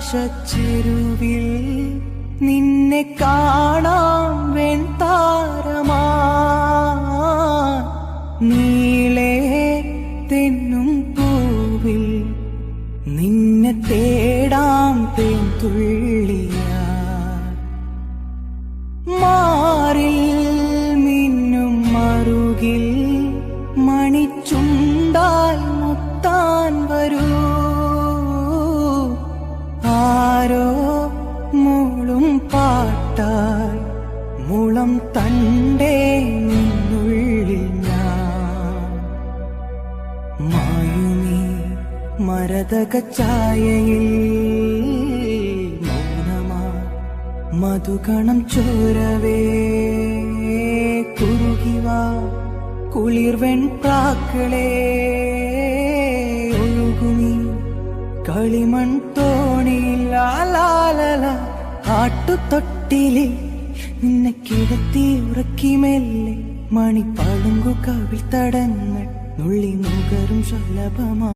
നീലാകാശച്ചെരുവിൽ നിന്നെ കാണാം വെൺതാരമാ നീളേ തെന്നും പൂവിൽ നിന്നെ തേടാം തേൻതുള്ളിയാ മാറിൽ മിന്നും മറുകിൽ മണിച്ചുണ്ടാൽ മുത്താൻ വരൂ ആരോ മൂളും പാട്ടായി മുളം തണ്ടേ നിന്നുള്ളിൽ ഞാൻ മായുമീ മരതക ഛായയിൽ മൗനമാ മധുകണം ചോരവേ കുറുകിവാ കുളിർവെൺ പ്രാക്കളേ ഒഴുകുമീ കളിമൺ തോണിയിൽ ലാലാലല ആട്ടുതൊട്ടിലിൽ നിന്നെ കിടത്തി ഉറക്കി മെല്ലെ മണിപ്പളുങ്കു കവിൾ തടങ്ങൾ നുള്ളി നുകരും ശലഭമാ